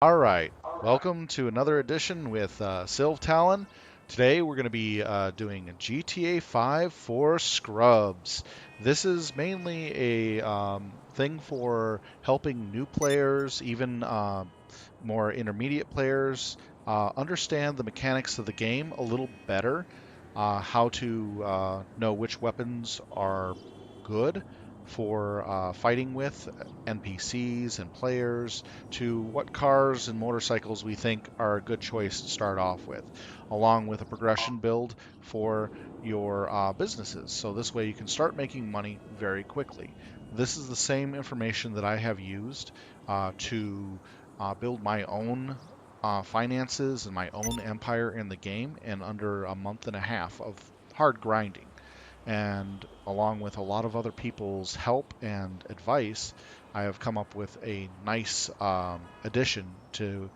All right, welcome to another edition with Sylv Talon. Today we're going to be doing GTA 5 for Scrubs. This is mainly a thing for helping new players, even more intermediate players, understand the mechanics of the game a little better, how to know which weapons are good for fighting with NPCs and players, to what cars and motorcycles we think are a good choice to start off with, along with a progression build for your businesses. So this way you can start making money very quickly. This is the same information that I have used to build my own finances and my own empire in the game in under a month and a half of hard grinding. And along with a lot of other people's help and advice, I have come up with a nice addition to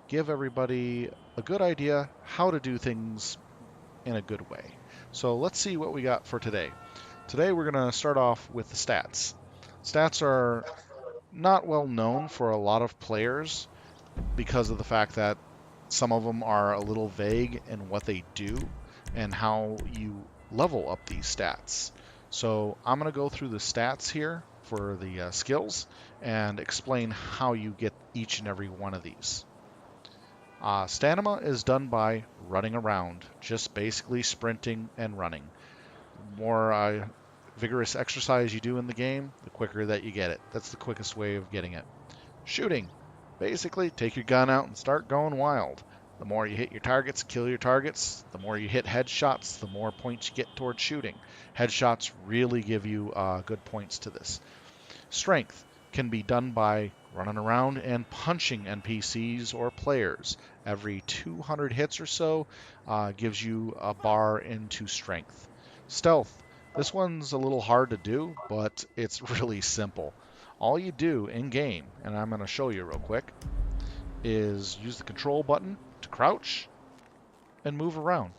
give everybody a good idea how to do things in a good way. So let's see what we got for today. Today we're going to start off with the stats. Stats are not well known for a lot of players because of the fact that some of them are a little vague in what they do and how you level up these stats. So I'm going to go through the stats here for the skills and explain how you get each and every one of these. Stamina is done by running around, just basically sprinting and running. The more vigorous exercise you do in the game, the quicker that you get it. That's the quickest way of getting it. Shooting. Basically, take your gun out and start going wild. The more you hit your targets, kill your targets, the more you hit headshots, the more points you get towards shooting. Headshots really give you good points to this. Strength can be done by running around and punching NPCs or players. Every 200 hits or so gives you a bar into strength. Stealth. This one's a little hard to do, but it's really simple. All you do in game, and I'm going to show you real quick, is use the control button to crouch and move around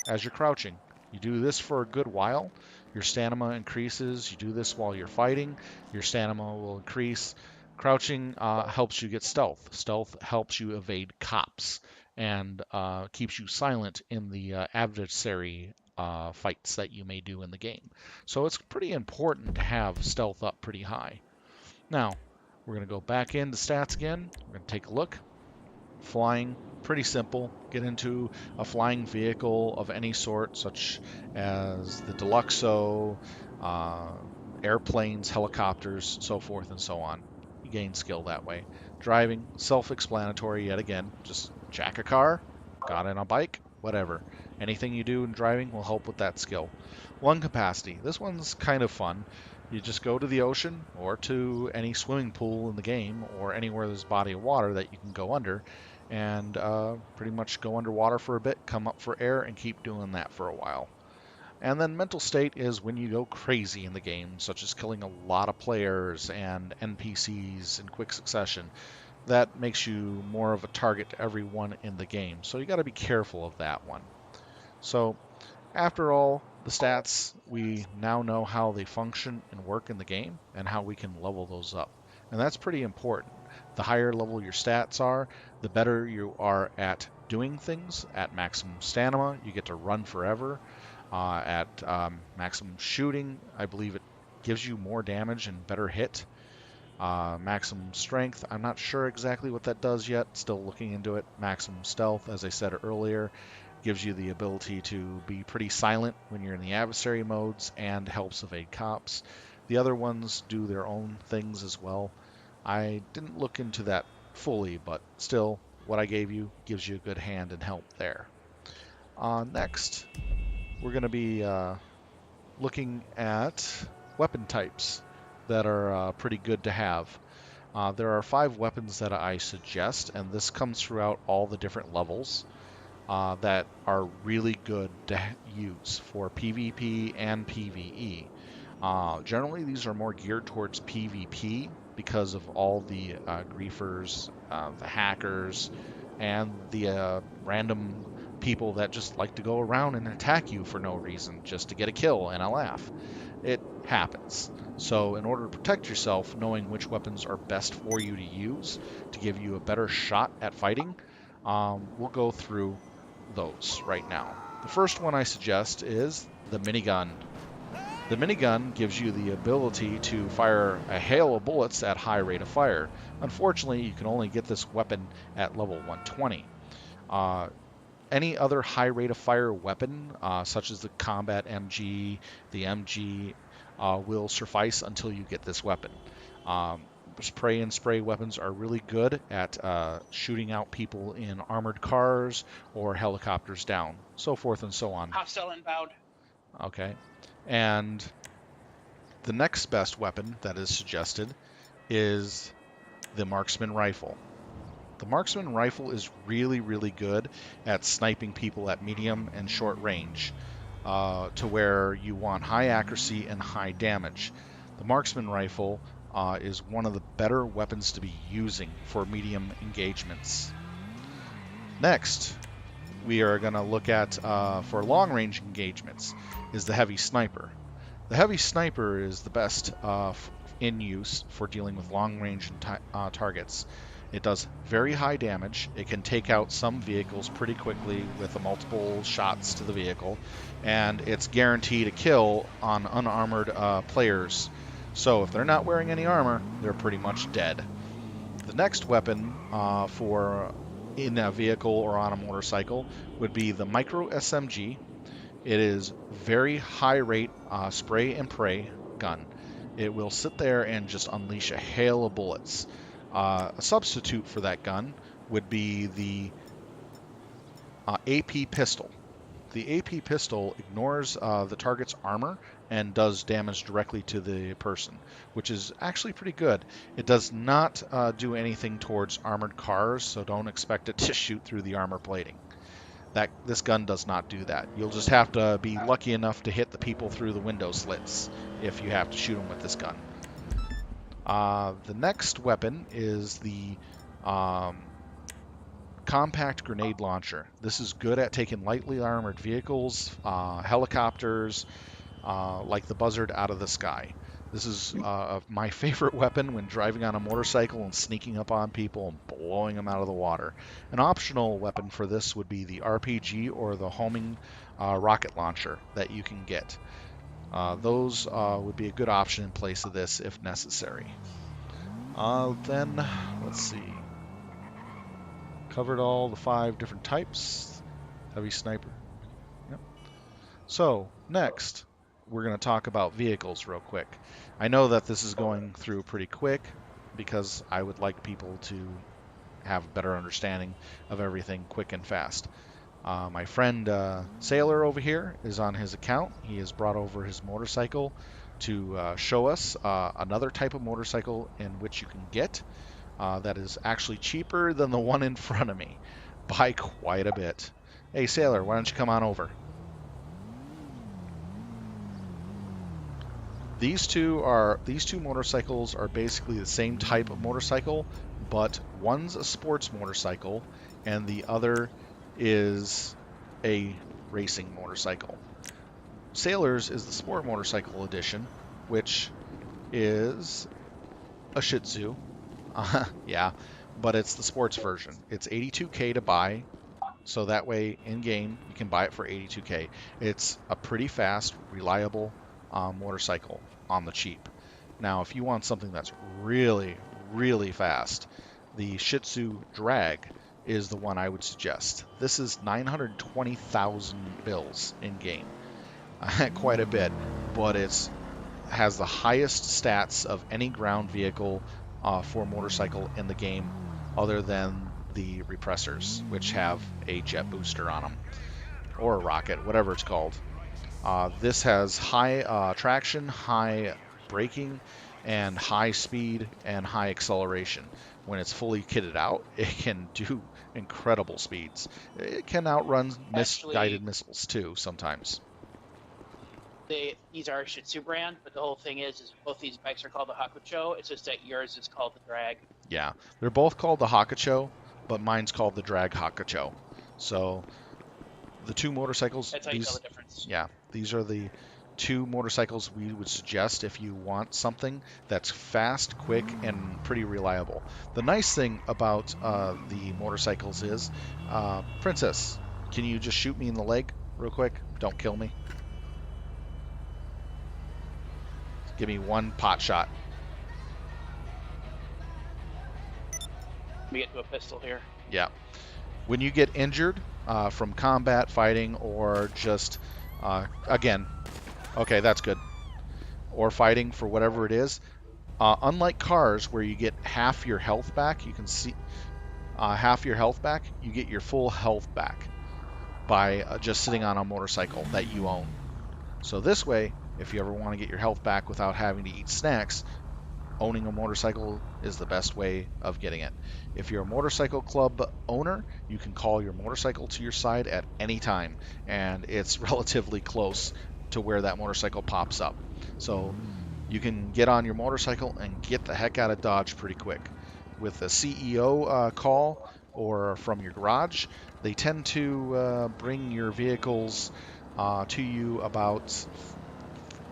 as you're crouching. You do this for a good while. Your stamina increases. You do this while you're fighting. Your stamina will increase. Crouching helps you get stealth. Stealth helps you evade cops and keeps you silent in the adversary fights that you may do in the game. So it's pretty important to have stealth up pretty high. Now, we're going to go back into stats again. We're going to take a look. Flying, pretty simple. Get into a flying vehicle of any sort, such as the Deluxo, uh, airplanes, helicopters, so forth and so on. You gain skill that way. Driving, self-explanatory yet again. Just jack a car, got in a bike, whatever. Anything you do in driving will help with that skill. Lung capacity. This one's kind of fun. You just go to the ocean or to any swimming pool in the game or anywhere there's a body of water that you can go under and pretty much go underwater for a bit, come up for air, and keep doing that for a while. And then mental state is when you go crazy in the game, such as killing a lot of players and NPCs in quick succession. That makes you more of a target to everyone in the game, so you got to be careful of that one. So after all the stats, we now know how they function and work in the game and how we can level those up. And that's pretty important. The higher level your stats are, the better you are at doing things. At maximum stamina, you get to run forever. At maximum shooting, I believe it gives you more damage and better hit. Maximum strength, I'm not sure exactly what that does yet, still looking into it. Maximum stealth, as I said earlier, gives you the ability to be pretty silent when you're in the adversary modes and helps evade cops. The other ones do their own things as well. I didn't look into that fully, but still, what I gave you gives you a good hand and help there. Next, we're going to be looking at weapon types that are pretty good to have. There are 5 weapons that I suggest, and this comes throughout all the different levels that are really good to use for PvP and PvE. Generally, these are more geared towards PvP because of all the griefers, the hackers, and the random people that just like to go around and attack you for no reason, just to get a kill and a laugh. It happens. So in order to protect yourself, knowing which weapons are best for you to use to give you a better shot at fighting, we'll go through those right now. The first one I suggest is the minigun. The minigun gives you the ability to fire a hail of bullets at high rate of fire. Unfortunately, you can only get this weapon at level 120. Uh, any other high rate of fire weapon, such as the combat MG, the MG, will suffice until you get this weapon. Um, Spray and spray weapons are really good at shooting out people in armored cars or helicopters down, so forth and so on. Hostile inbound. Okay. And the next best weapon that is suggested is the marksman rifle. The marksman rifle is really, really good at sniping people at medium and short range, to where you want high accuracy and high damage. The marksman rifle is one of the better weapons to be using for medium engagements. Next, we are going to look at, for long range engagements, is the heavy sniper. The heavy sniper is the best in use for dealing with long range targets. It does very high damage. It can take out some vehicles pretty quickly with multiple shots to the vehicle, and it's guaranteed a kill on unarmored players. So if they're not wearing any armor, they're pretty much dead. The next weapon for in a vehicle or on a motorcycle would be the micro SMG. It is very high rate spray and pray gun. It will sit there and just unleash a hail of bullets. A substitute for that gun would be the AP pistol. The AP pistol ignores the target's armor and does damage directly to the person, which is actually pretty good. It does not do anything towards armored cars, so don't expect it to shoot through the armor plating. This gun does not do that. You'll just have to be lucky enough to hit the people through the window slits if you have to shoot them with this gun. The next weapon is the compact grenade launcher. This is good at taking lightly armored vehicles, helicopters, like the buzzard out of the sky. This is my favorite weapon when driving on a motorcycle and sneaking up on people and blowing them out of the water. An optional weapon for this would be the RPG or the homing rocket launcher that you can get. Those would be a good option in place of this if necessary. Then, let's see. Covered all the 5 different types. Heavy sniper. Yep. So, next, we're going to talk about vehicles real quick. I know that this is going through pretty quick because I would like people to have a better understanding of everything quick and fast. My friend Sailor over here is on his account. He has brought over his motorcycle to show us another type of motorcycle in which you can get that is actually cheaper than the one in front of me by quite a bit. Hey Sailor, why don't you come on over? These two motorcycles are basically the same type of motorcycle, but one's a sports motorcycle and the other is a racing motorcycle. Sailor's is the sport motorcycle edition, which is a Shih Tzu. Yeah, but it's the sports version. It's $82K to buy, so that way in game you can buy it for $82K. It's a pretty fast, reliable motorcycle on the cheap. Now, if you want something that's really, really fast, the Shih Tzu Drag is the one I would suggest. This is 920,000 bills in game, quite a bit, but it has the highest stats of any ground vehicle for motorcycle in the game, other than the repressors, which have a jet booster on them, or a rocket, whatever it's called. This has high traction, high braking, and high speed and high acceleration. When it's fully kitted out, it can do incredible speeds. It can outrun misguided missiles too sometimes. These are a Shih Tzu brand, but the whole thing is both these bikes are called the Hakucho. It's just that yours is called the Drag. Yeah, they're both called the Hakucho, but mine's called the Drag Hakucho. So the two motorcycles. That's how you tell the difference. Yeah, these are the two motorcycles we would suggest if you want something that's fast, quick, and pretty reliable. The nice thing about the motorcycles is, Princess, can you just shoot me in the leg real quick? Don't kill me. Give me one pot shot. Let me get to a pistol here. Yeah. When you get injured from combat, fighting, or just, again, okay, that's good, or fighting for whatever it is, unlike cars where you get half your health back, you can see half your health back, you get your full health back by just sitting on a motorcycle that you own. So this way, if you ever want to get your health back without having to eat snacks, owning a motorcycle is the best way of getting it. If you're a motorcycle club owner, you can call your motorcycle to your side at any time, and it's relatively close to where that motorcycle pops up. So you can get on your motorcycle and get the heck out of Dodge pretty quick. With a CEO call or from your garage, they tend to bring your vehicles to you about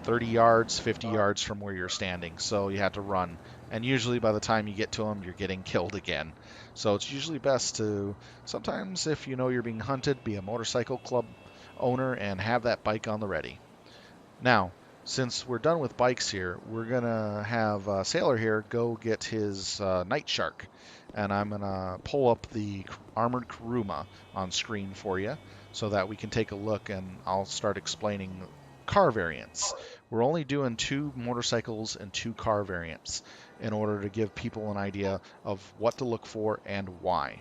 30 yards, 50 yards from where you're standing, so you have to run. And usually by the time you get to them, you're getting killed again. So it's usually best to, sometimes if you know you're being hunted, be a motorcycle club owner and have that bike on the ready. Now, since we're done with bikes here, we're going to have Sailor here go get his Night Shark. And I'm going to pull up the Armored Kuruma on screen for you so that we can take a look, and I'll start explaining car variants. We're only doing 2 motorcycles and 2 car variants in order to give people an idea of what to look for and why.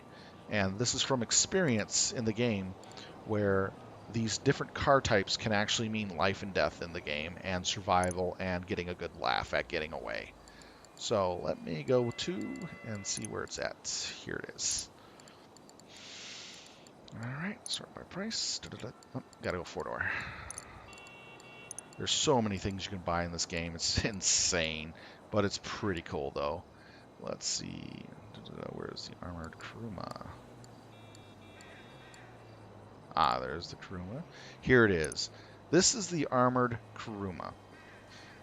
And this is from experience in the game, where these different car types can actually mean life and death in the game, and survival, and getting a good laugh at getting away. So let me go to and see where it's at. Here it is. Alright, sort by price. Oh, gotta go 4-door. There's so many things you can buy in this game. It's insane, but it's pretty cool though. Let's see. Where's the Armored Kuruma? Ah, there's the Kuruma. Here it is. This is the Armored Kuruma.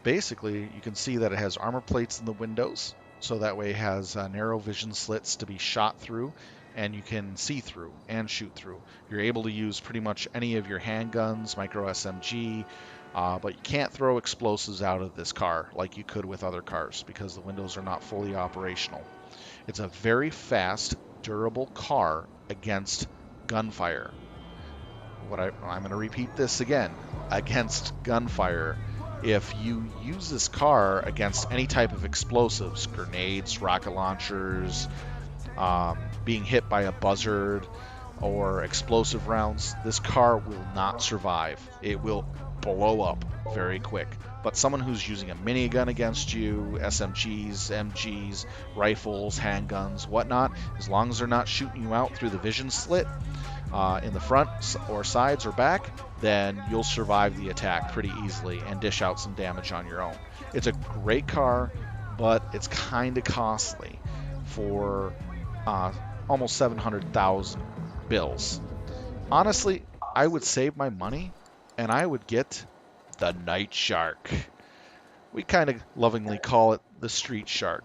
Basically, you can see that it has armor plates in the windows, so that way it has narrow vision slits to be shot through, and you can see through and shoot through. You're able to use pretty much any of your handguns, micro SMG, but you can't throw explosives out of this car like you could with other cars because the windows are not fully operational. It's a very fast, durable car against gunfire. I'm going to repeat this again, against gunfire. If you use this car against any type of explosives, grenades, rocket launchers, being hit by a buzzard, or explosive rounds, this car will not survive. It will blow up very quick. But someone who's using a minigun against you, SMGs, MGs, rifles, handguns, whatnot, as long as they're not shooting you out through the vision slit in the front or sides or back, then you'll survive the attack pretty easily and dish out some damage on your own. It's a great car, but it's kind of costly for almost 700,000 bills. Honestly, I would save my money and I would get the Night Shark. We kind of lovingly call it the Street Shark.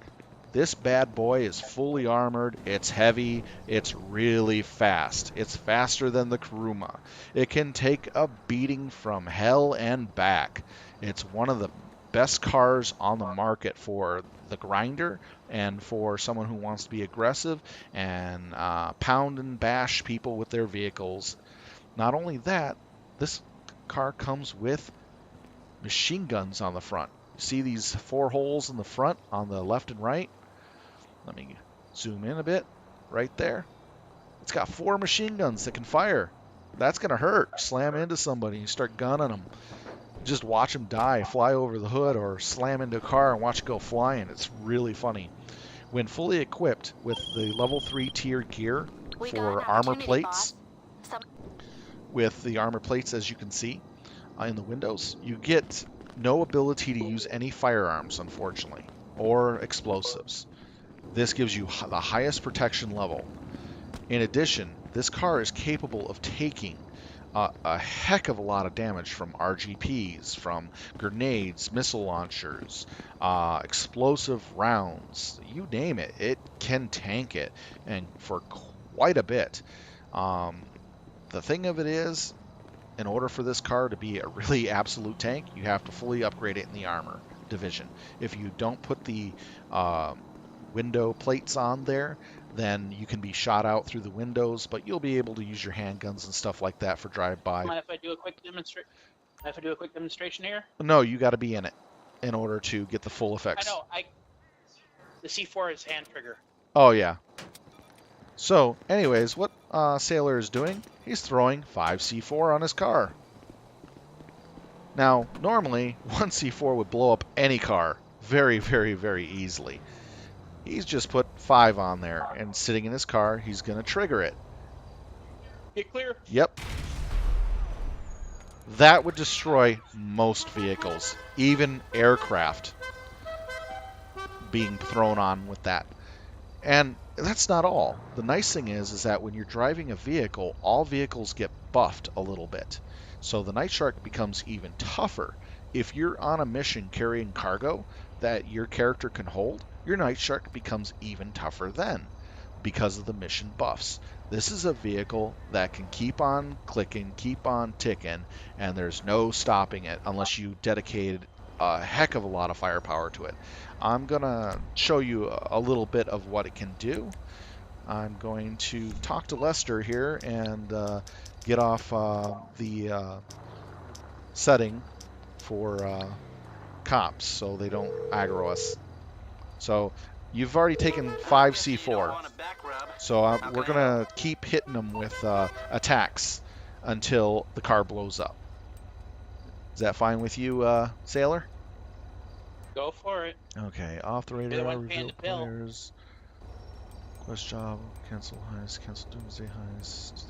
This bad boy is fully armored, it's heavy, it's really fast. It's faster than the Kuruma. It can take a beating from hell and back. It's one of the best cars on the market for the grinder and for someone who wants to be aggressive and pound and bash people with their vehicles. Not only that, this car comes with machine guns on the front. You see these 4 holes in the front on the left and right? Let me zoom in a bit. Right there. It's got 4 machine guns that can fire. That's going to hurt. Slam into somebody and start gunning them. Just watch them die, fly over the hood, or slam into a car and watch it go flying. It's really funny. When fully equipped with the level 3 tier gear for armor plates, with the armor plates as you can see in the windows, you get no ability to use any firearms, unfortunately, or explosives. This gives you the highest protection level. In addition, this car is capable of taking a heck of a lot of damage from RGPs, from grenades, missile launchers, explosive rounds, you name it. It can tank it, and for quite a bit. Um, the thing of it is, in order for this car to be a really absolute tank, you have to fully upgrade it in the armor division. If you don't put the um, window plates on there, then you can be shot out through the windows, but you'll be able to use your handguns and stuff like that for drive-by. Mind if I do a quick demonstration? If I do a quick demonstration here? No, you got to be in it in order to get the full I effects. know. The C4 is hand trigger. Oh yeah. So, anyways, what Sailor is doing, he's throwing 5C4 on his car. Now, normally, 1C4 would blow up any car very, very, very easily. He's just put 5 on there, and sitting in his car, he's going to trigger it. Get clear. Yep. That would destroy most vehicles, even aircraft being thrown on with that. And that's not all. The nice thing is that when you're driving a vehicle, all vehicles get buffed a little bit. So the Night Shark becomes even tougher. If you're on a mission carrying cargo that your character can hold, your Night Shark becomes even tougher then because of the mission buffs. This is a vehicle that can keep on clicking, keep on ticking, and there's no stopping it unless you dedicated a heck of a lot of firepower to it. I'm going to show you a little bit of what it can do. I'm going to talk to Lester here and get off the setting for cops so they don't aggro us. So you've already taken 5C4. So we're going to keep hitting them with attacks until the car blows up. Is that fine with you, Sailor? Go for it. Okay, off the You're the radar, one paying reveal the bill. players. Quest job, cancel heist, cancel doomsday heist.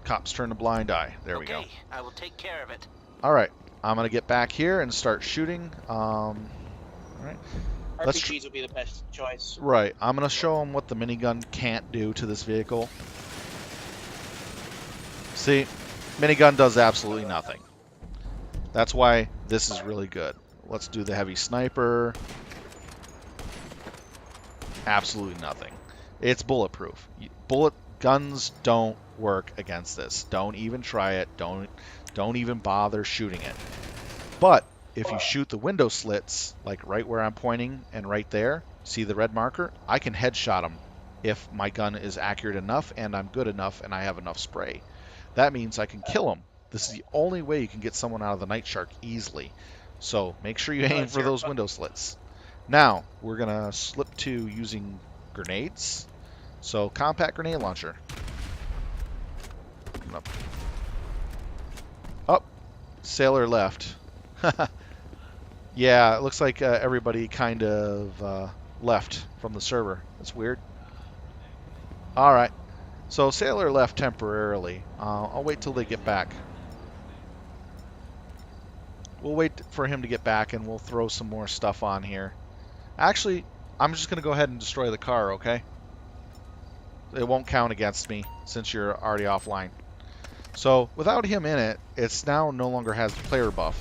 Cops turn a blind eye. There we go. Okay, I will take care of it. All right, I'm going to get back here and start shooting. All right. RPGs would be the best choice. Right, I'm going to show them what the minigun can't do to this vehicle. See, minigun does absolutely nothing. That's why this is really good. Let's do the heavy sniper. Absolutely nothing. It's bulletproof. Bullet guns don't work against this. Don't even try it. Don't even bother shooting it. But if you shoot the window slits, like right where I'm pointing and right there, see the red marker? I can headshot them if my gun is accurate enough and I'm good enough and I have enough spray. That means I can kill them. This is the only way you can get someone out of the Night Shark easily. So make sure you aim for those window slits. Now, we're going to slip to using grenades. So compact grenade launcher. Up. Oh, Sailor left. Yeah, it looks like everybody kind of left from the server. That's weird. All right. So Sailor left temporarily. I'll wait till they get back. We'll wait for him to get back and we'll throw some more stuff on here. Actually, I'm just going to go ahead and destroy the car, okay? It won't count against me since you're already offline. So without him in it, it's now no longer has the player buff.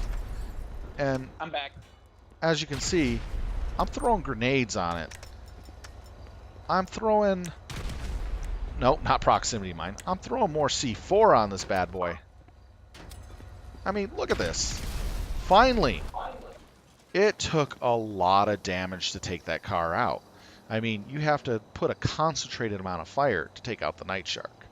And I'm back. as you can see, I'm throwing grenades on it. I'm throwing... Nope, not proximity mine. I'm throwing more C4 on this bad boy. I mean, look at this. Finally! It took a lot of damage to take that car out. I mean, you have to put a concentrated amount of fire to take out the Night Shark.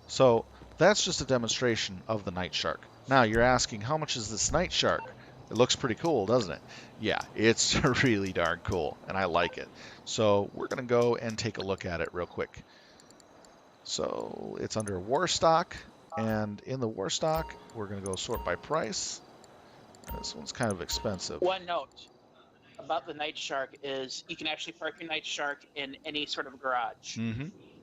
So, that's just a demonstration of the Night Shark. Now, you're asking, how much is this Night Shark? It looks pretty cool, doesn't it? Yeah, it's really darn cool, and I like it. So, we're going to go and take a look at it real quick. So, it's under War Stock, and in the War Stock, we're going to go sort by price. This one's kind of expensive. One note about the Night Shark is you can actually park your Night Shark in any sort of garage,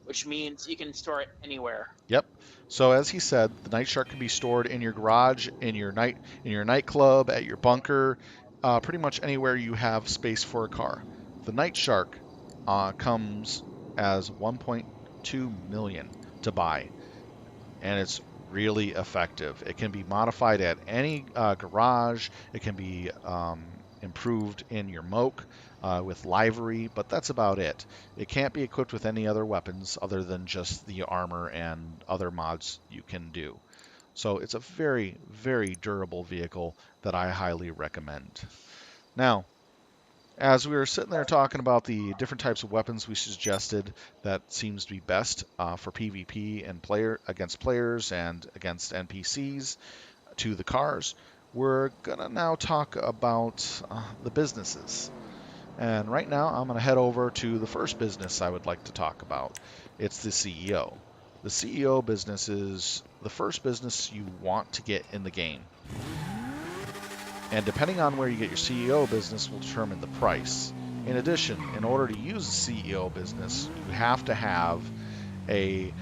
which means you can store it anywhere. Yep. So as he said, the Night Shark can be stored in your garage, in your nightclub, at your bunker, pretty much anywhere you have space for a car. The Night Shark comes as 1.2 million to buy, and it's really effective. It can be modified at any garage. It can be improved in your moke with livery, but that's about it. It can't be equipped with any other weapons other than just the armor and other mods you can do. So it's a very, very durable vehicle that I highly recommend. Now, as we were sitting there talking about the different types of weapons we suggested that seems to be best for PvP and player against players and against NPCs to the cars, we're gonna now talk about the businesses. And right now, I'm gonna head over to the first business I would like to talk about. It's the CEO. The CEO business is the first business you want to get in the game. And depending on where you get your CEO business will determine the price. In addition, in order to use a CEO business, you have to have a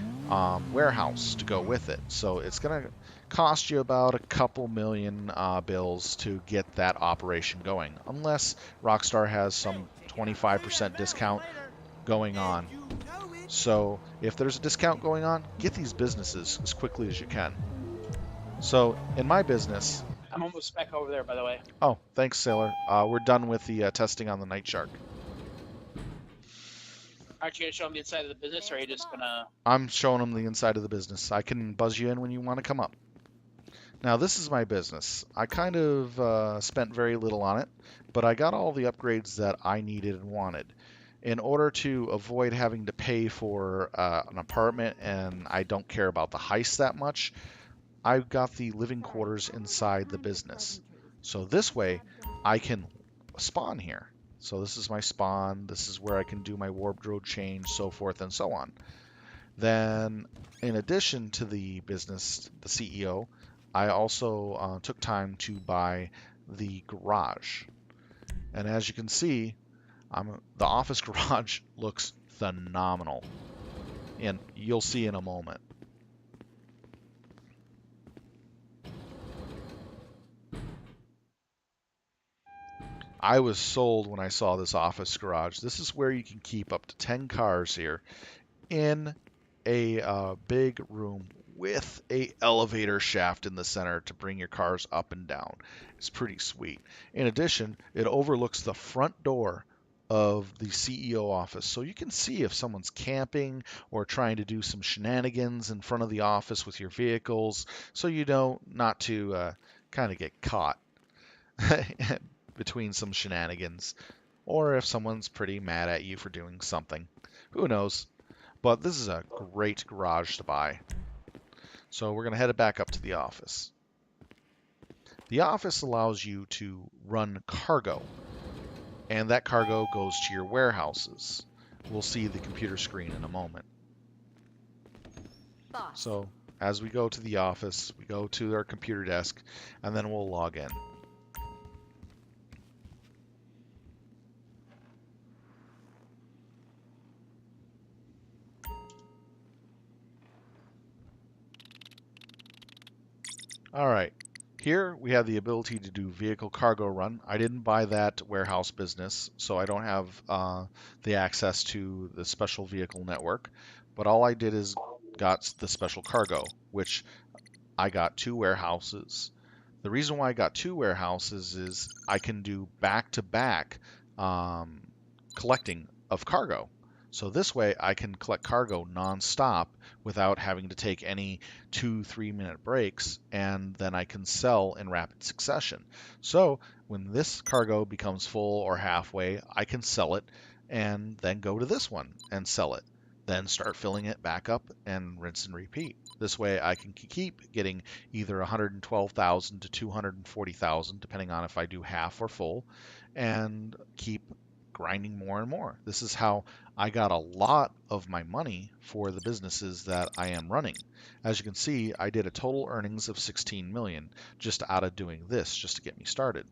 warehouse to go with it. So it's going to cost you about a couple million bills to get that operation going, unless Rockstar has some 25% discount going on. So if there's a discount going on, get these businesses as quickly as you can. So in my business, I'm almost back over there, by the way. oh, thanks, Sailor. We're done with the testing on the Night Shark. Aren't you gonna show them the inside of the business, or are you just gonna? I'm showing them the inside of the business. I can buzz you in when you want to come up. Now, this is my business. I kind of spent very little on it, but I got all the upgrades that I needed and wanted. In order to avoid having to pay for an apartment, and I don't care about the heist that much, I've got the living quarters inside the business. So this way, I can spawn here. So this is my spawn. This is where I can do my wardrobe change, so forth and so on. Then, in addition to the business, the CEO, I also took time to buy the garage. And as you can see, the office garage looks phenomenal. And you'll see in a moment. I was sold when I saw this office garage. This is where you can keep up to 10 cars here in a big room with a elevator shaft in the center to bring your cars up and down. It's pretty sweet. In addition, it overlooks the front door of the CEO office, so you can see if someone's camping or trying to do some shenanigans in front of the office with your vehicles, so you know not to kind of get caught between some shenanigans, or if someone's pretty mad at you for doing something. Who knows? But this is a great garage to buy. So we're going to head back up to the office. The office allows you to run cargo, and that cargo goes to your warehouses. We'll see the computer screen in a moment. So as we go to the office, we go to our computer desk, and then we'll log in. All right. Here we have the ability to do vehicle cargo run. I didn't buy that warehouse business, so I don't have the access to the special vehicle network. But all I did is got the special cargo, which I got two warehouses. The reason why I got two warehouses is I can do back-to-back collecting of cargo. So this way I can collect cargo non-stop without having to take any 2-3 minute breaks, and then I can sell in rapid succession. So when this cargo becomes full or halfway, I can sell it and then go to this one and sell it. Then start filling it back up and rinse and repeat. This way I can keep getting either 112,000 to 240,000, depending on if I do half or full, and keep grinding more and more. This is how I got a lot of my money for the businesses that I am running. As you can see, I did a total earnings of 16 million just out of doing this, just to get me started.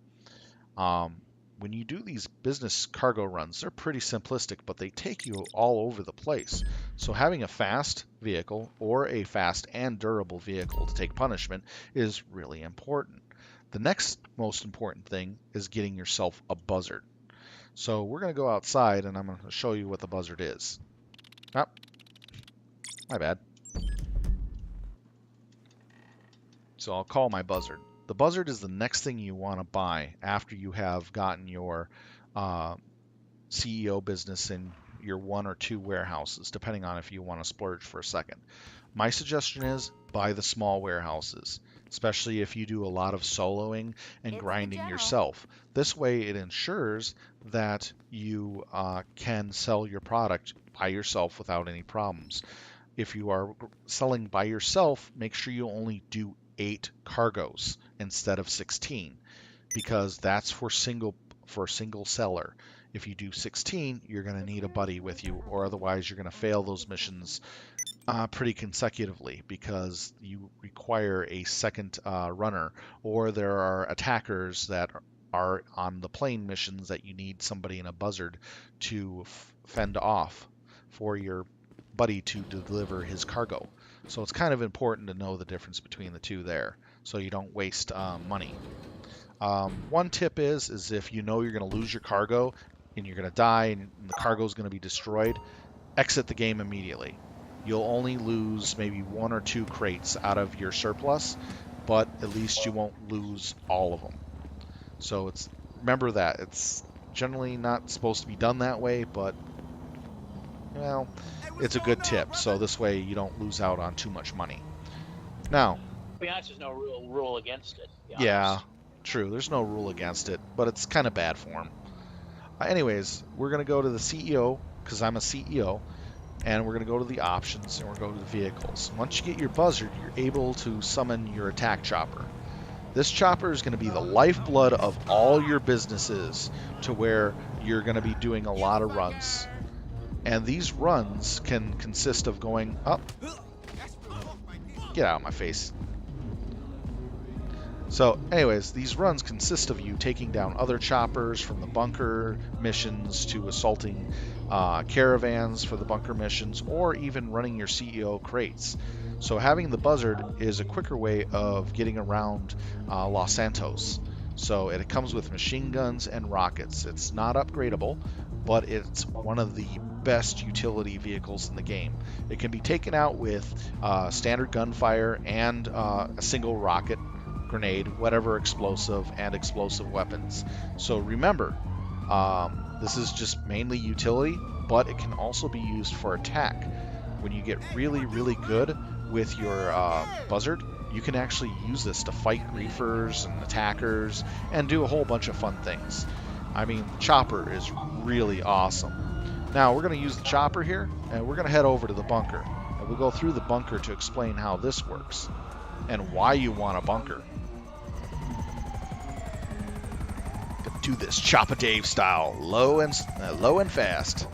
When you do these business cargo runs, they're pretty simplistic, but they take you all over the place. So having a fast vehicle or a fast and durable vehicle to take punishment is really important. The next most important thing is getting yourself a buzzard. So we're going to go outside and I'm going to show you what the buzzard is. Oh, my bad. So I'll call my buzzard. The buzzard is the next thing you want to buy after you have gotten your uh, CEO business in your 1 or 2 warehouses, depending on if you want to splurge for a second. My suggestion is buy the small warehouses, especially if you do a lot of soloing and grinding yourself. This way, it ensures that you can sell your product by yourself without any problems. If you are selling by yourself, make sure you only do 8 cargoes instead of 16 because that's for a single seller. If you do 16, you're going to need a buddy with you, or otherwise you're going to fail those missions pretty consecutively because you require a second runner, or there are attackers that are on the plane missions that you need somebody in a buzzard to fend off for your buddy to deliver his cargo. So it's kind of important to know the difference between the two there so you don't waste money. One tip is if you know you're going to lose your cargo and you're going to die and the cargo is going to be destroyed, exit the game immediately. You'll only lose maybe 1 or 2 crates out of your surplus, but at least you won't lose all of them. So remember that it's generally not supposed to be done that way, but well, it's a good tip. So this way you don't lose out on too much money. Now, To be honest, there's no real rule against it. To be yeah, honest. true. There's no rule against it, but it's kind of bad form. Anyways, we're going to go to the CEO because I'm a CEO, and we're going to go to the options and we're going to go to the vehicles. Once you get your buzzard, you're able to summon your attack chopper. This chopper is going to be the lifeblood of all your businesses to where you're going to be doing a lot of runs. And these runs can consist of going up. Get out of my face. So anyways, these runs consist of you taking down other choppers from the bunker missions to assaulting caravans for the bunker missions, or even running your CEO crates. So having the buzzard is a quicker way of getting around Los Santos. So it comes with machine guns and rockets. It's not upgradable, but it's one of the best utility vehicles in the game. It can be taken out with standard gunfire and a single rocket, grenade, whatever explosive and explosive weapons. So remember, this is just mainly utility, but it can also be used for attack. When you get really, really good with your buzzard, you can actually use this to fight griefers and attackers and do a whole bunch of fun things. I mean, the chopper is really awesome. Now we're going to use the chopper here, and we're going to head over to the bunker. And we'll go through the bunker to explain how this works and why you want a bunker. Gonna do this Chopper Dave style, low and fast.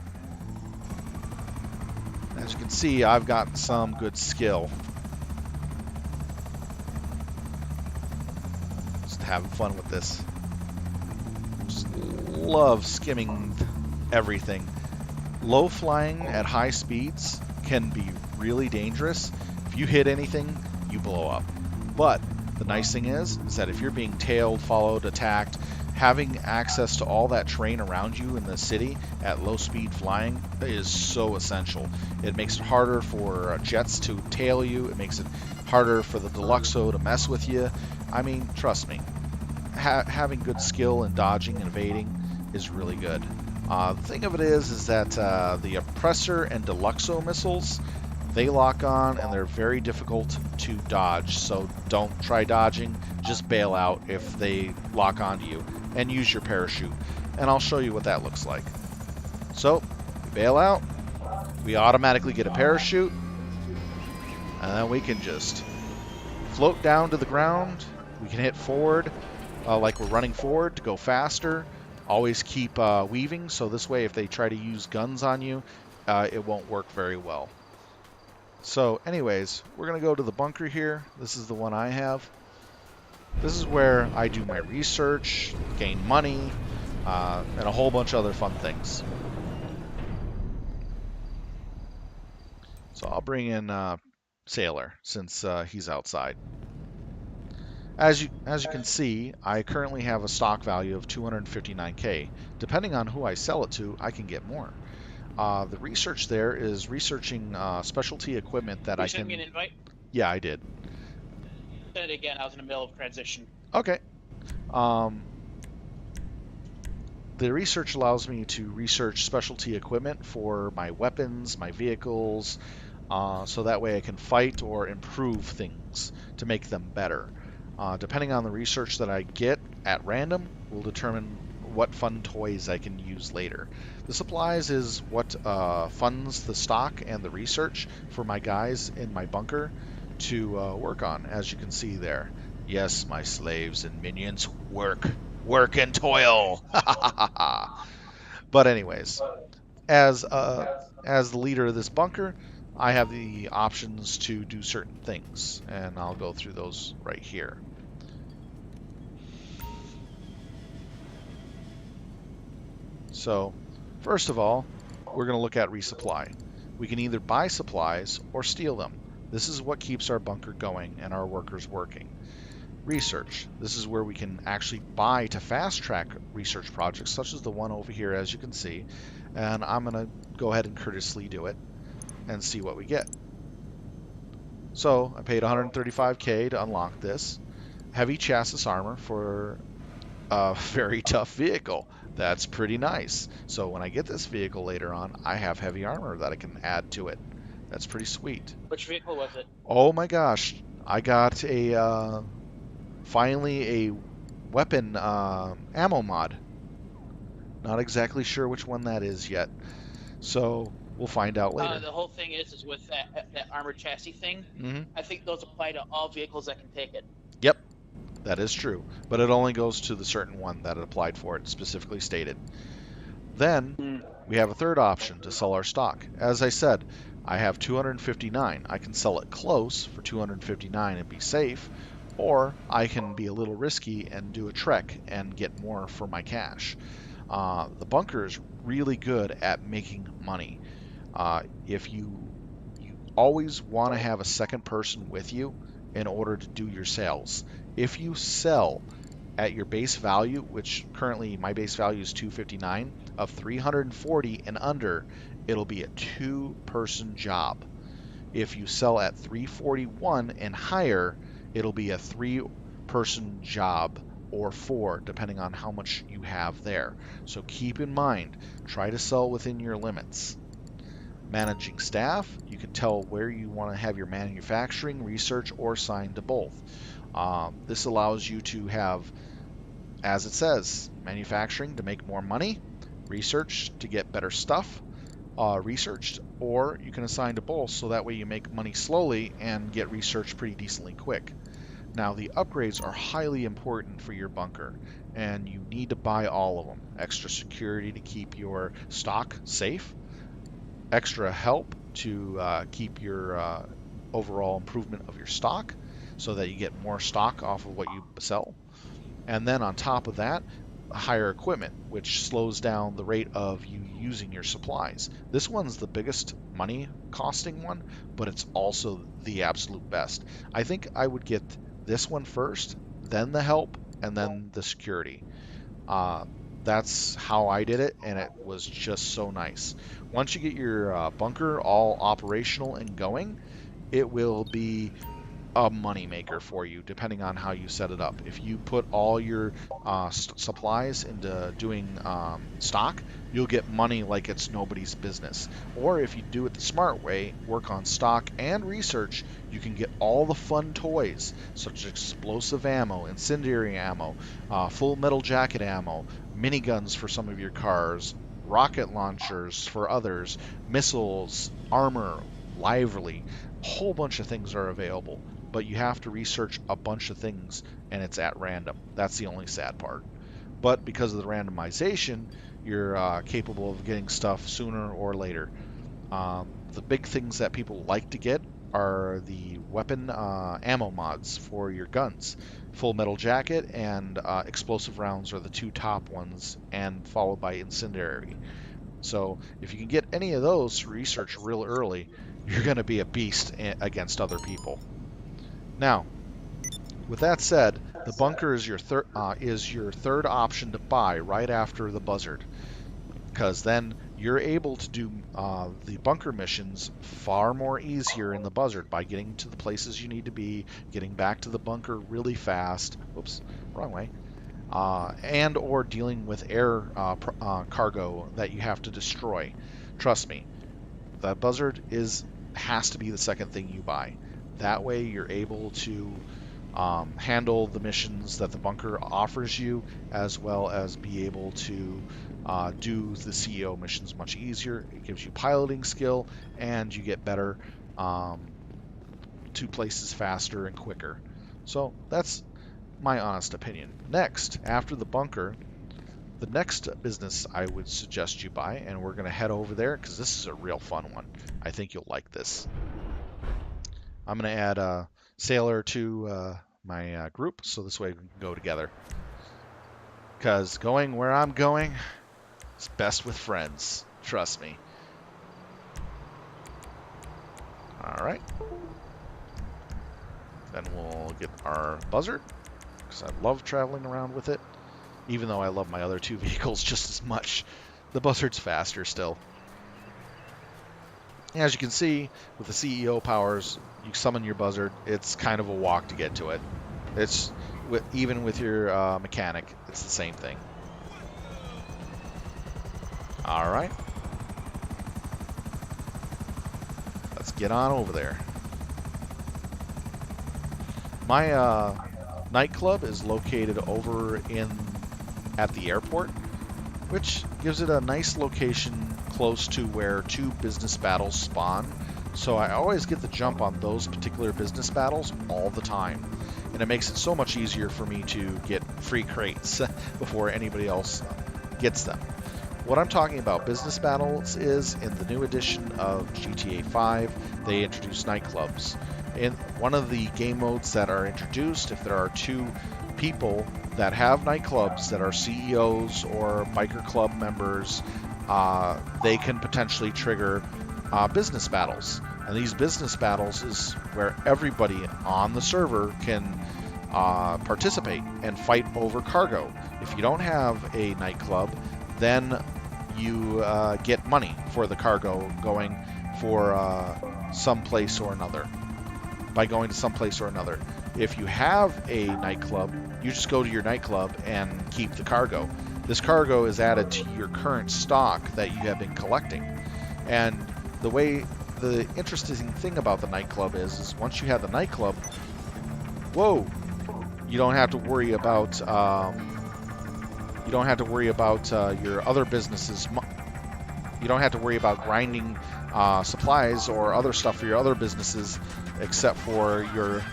As you can see, I've got some good skill. Just having fun with this. Just love skimming everything. Low flying at high speeds can be really dangerous. If you hit anything, you blow up. But the nice thing is that if you're being tailed, followed, attacked, having access to all that terrain around you in the city at low speed flying is so essential. It makes it harder for jets to tail you. It makes it harder for the Deluxo to mess with you. I mean, trust me, having good skill in dodging and evading is really good. The thing of it is that the Oppressor and Deluxo missiles, they lock on and they're very difficult to dodge, so don't try dodging, just bail out if they lock onto you, and use your parachute. And I'll show you what that looks like. So, we bail out, we automatically get a parachute, and then we can just float down to the ground. We can hit forward, like we're running forward to go faster. Always keep weaving, so this way if they try to use guns on you, it won't work very well. So anyways, we're going to go to the bunker here. This is the one I have. This is where I do my research, gain money, and a whole bunch of other fun things. So I'll bring in Sailor since he's outside. As you can see, I currently have a stock value of 259K. Depending on who I sell it to, I can get more. The research there is researching specialty equipment that I can... Send me an invite? Yeah, I did. Then again, I was in the middle of transition. Okay. Um, the research allows me to research specialty equipment for my weapons, my vehicles, so that way I can fight or improve things to make them better. Depending on the research that I get at random will determine what fun toys I can use later. The supplies is what funds the stock and the research for my guys in my bunker to work on, as you can see there. Yes, my slaves and minions, work, work and toil. But anyways, as as the leader of this bunker, I have the options to do certain things, and I'll go through those right here. So, first of all, we're going to look at resupply. We can either buy supplies or steal them. This is what keeps our bunker going and our workers working. Research. This is where we can actually buy to fast track research projects, such as the one over here, as you can see. And I'm going to go ahead and courteously do it and see what we get. So I paid 135K to unlock this. Heavy chassis armor for a very tough vehicle. That's pretty nice. So when I get this vehicle later on, I have heavy armor that I can add to it. That's pretty sweet. Which vehicle was it? Oh my gosh, I got a finally a weapon ammo mod. Not exactly sure which one that is yet. So we'll find out later. The whole thing is with that armored chassis thing. Mm-hmm. I think those apply to all vehicles that can take it. Yep, that is true. But it only goes to the certain one that it applied for, it specifically stated. Then we have a third option to sell our stock. As I said, I have 259. I can sell it close for 259 and be safe, or I can be a little risky and do a trek and get more for my cash. The bunker is really good at making money. If you always want to have a second person with you in order to do your sales. If you sell at your base value, which currently my base value is 259, of 340 and under, it'll be a two-person job. If you sell at 341 and higher, it'll be a three-person job or four, depending on how much you have there. So keep in mind, try to sell within your limits. Managing staff, you can tell where you want to have your manufacturing, research, or assign to both. This allows you to have, as it says, manufacturing to make more money, research to get better stuff researched, or you can assign to both so that way you make money slowly and get research pretty decently quick. Now the upgrades are highly important for your bunker, and you need to buy all of them. Extra security to keep your stock safe, extra help to keep your overall improvement of your stock so that you get more stock off of what you sell. And then on top of that, higher equipment, which slows down the rate of you using your supplies. This one's the biggest money costing one, but it's also the absolute best. I think I would get this one first, then the help, and then the security. That's how I did it, and it was just so nice. Once you get your bunker all operational and going, it will be a money maker for you, depending on how you set it up. If you put all your supplies into doing stock, you'll get money like it's nobody's business. Or if you do it the smart way, work on stock and research, you can get all the fun toys, such as explosive ammo, incendiary ammo, full metal jacket ammo, miniguns for some of your cars, rocket launchers for others, missiles, armor, lively. A whole bunch of things are available, but you have to research a bunch of things, and it's at random. That's the only sad part. But because of the randomization, you're capable of getting stuff sooner or later. The big things that people like to get are the weapon ammo mods for your guns. Full metal jacket and explosive rounds are the two top ones, and followed by incendiary. So if you can get any of those research real early, you're going to be a beast against other people. Now, with that said, the bunker is your third option to buy right after the buzzard, because then you're able to do the bunker missions far more easier in the Buzzard by getting to the places you need to be, getting back to the bunker really fast. Oops, wrong way. And or dealing with air cargo that you have to destroy. Trust me, that Buzzard has to be the second thing you buy. That way you're able to handle the missions that the bunker offers you, as well as be able to do the CEO missions much easier. It gives you piloting skill, and you get better to places faster and quicker. So that's my honest opinion. Next, after the bunker, the next business I would suggest you buy, and we're going to head over there because this is a real fun one. I think you'll like this. I'm going to add a sailor to my group, so this way we can go together. Because going where I'm going is best with friends. Trust me. All right. Then we'll get our Buzzard, because I love traveling around with it. Even though I love my other two vehicles just as much. The Buzzard's faster still. As you can see, with the CEO powers, you summon your Buzzard. It's kind of a walk to get to it. It's even with your mechanic, it's the same thing. All right. Let's get on over there. My nightclub is located over at the airport, which gives it a nice location close to where two business battles spawn. So I always get the jump on those particular business battles all the time. And it makes it so much easier for me to get free crates before anybody else gets them. What I'm talking about business battles is in the new edition of GTA 5, they introduced nightclubs. In one of the game modes that are introduced, if there are two people that have nightclubs that are CEOs or biker club members, they can potentially trigger business battles. And these business battles is where everybody on the server can participate and fight over cargo. If you don't have a nightclub, then you get money for the cargo going for some place or another. By going to some place or another. If you have a nightclub, you just go to your nightclub and keep the cargo. This cargo is added to your current stock that you have been collecting. And the interesting thing about the nightclub is once you have the nightclub, whoa, you don't have to worry about your other businesses. You don't have to worry about grinding supplies or other stuff for your other businesses, except for your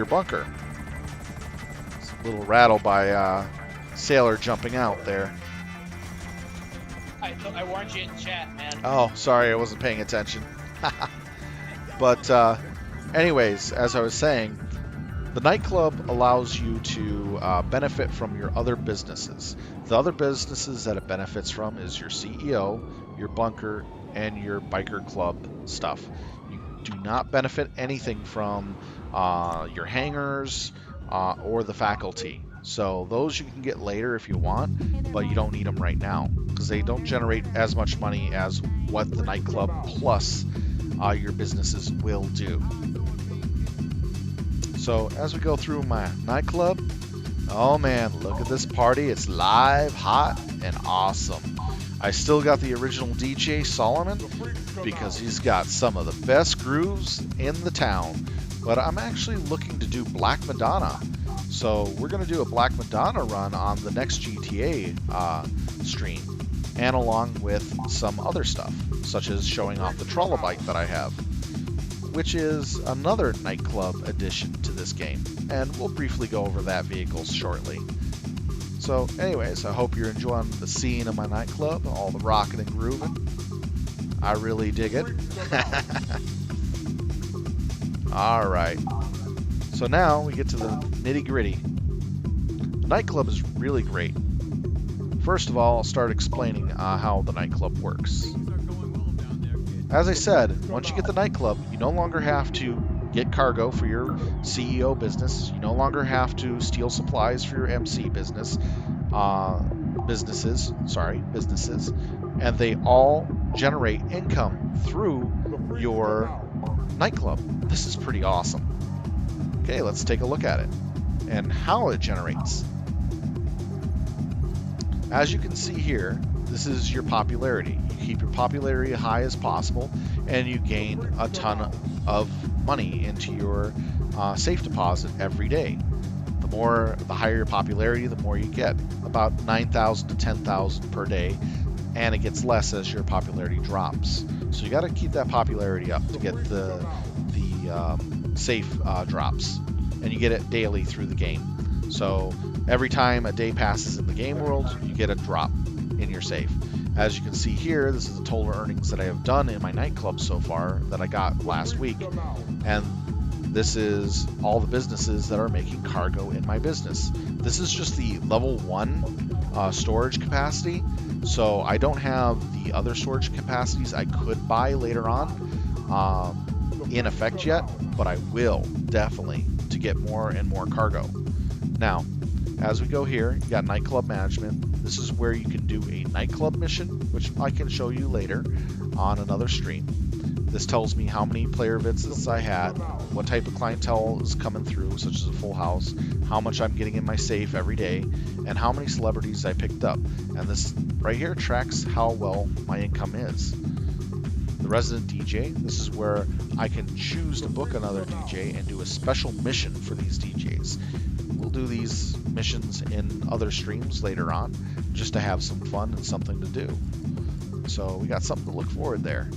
bunker. It's a little rattle by Sailor jumping out there. I warned you in chat, man. Oh, sorry, I wasn't paying attention. But anyways, as I was saying, the nightclub allows you to benefit from your other businesses. The other businesses that it benefits from is your CEO, your bunker, and your biker club stuff. You do not benefit anything from your hangars or the faculty. So those you can get later if you want, but you don't need them right now because they don't generate as much money as what the nightclub plus your businesses will do. So as we go through my nightclub, oh man, look at this party. It's live, hot, and awesome. I still got the original DJ Solomon because he's got some of the best grooves in the town. But I'm actually looking to do Black Madonna. So we're going to do a Black Madonna run on the next GTA stream. And along with some other stuff, such as showing off the Trollobite that I have, which is another nightclub addition to this game. And we'll briefly go over that vehicle shortly. So anyways, I hope you're enjoying the scene of my nightclub, all the rocking and grooving. I really dig it. All right. So now we get to the nitty-gritty. Nightclub is really great. First of all, I'll start explaining how the nightclub works. As I said, once you get the nightclub, you no longer have to get cargo for your CEO business. You no longer have to steal supplies for your MC business. businesses, and they all generate income through your nightclub. This is pretty awesome. Okay, let's take a look at it and how it generates. As you can see here, this is your popularity. You keep your popularity high as possible, and you gain a ton of money into your safe deposit every day. The higher your popularity, the more you get. About 9,000 to 10,000 per day, and it gets less as your popularity drops. So you got to keep that popularity up to get the safe drops, and you get it daily through the game. So every time a day passes in the game world, you get a drop in your safe. As you can see here, this is the total earnings that I have done in my nightclub so far that I got last week, and this is all the businesses that are making cargo in my business. This is just the level 1 storage capacity, so I don't have the other storage capacities I could buy later on in effect yet, but I will definitely to get more and more cargo. Now, as we go here, you got nightclub management. This is where you can do a nightclub mission, which I can show you later on another stream. This tells me how many player visits I had, what type of clientele is coming through, such as a full house, how much I'm getting in my safe every day, and how many celebrities I picked up. And this right here tracks how well my income is. The resident DJ, this is where I can choose to book another DJ and do a special mission for these DJs. We'll do these missions in other streams later on, just to have some fun and something to do. So we got something to look forward there.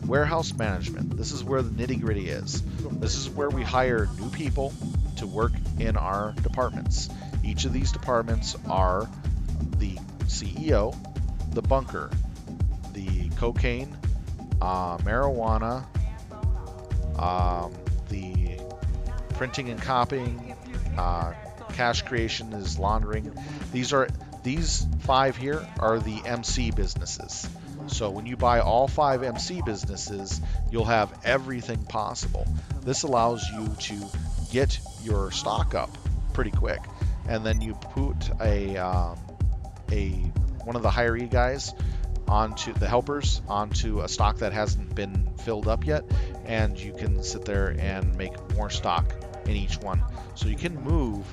Warehouse management. This is where the nitty-gritty is. This is where we hire new people to work in our departments. Each of these departments are the CEO, the bunker, the cocaine, marijuana, the printing and copying, cash creation is laundering. These 5 here are the MC businesses. So when you buy all 5 MC businesses, you'll have everything possible. This allows you to get your stock up pretty quick, and then you put one of the hiree guys onto the helpers onto a stock that hasn't been filled up yet, and you can sit there and make more stock in each one. So you can move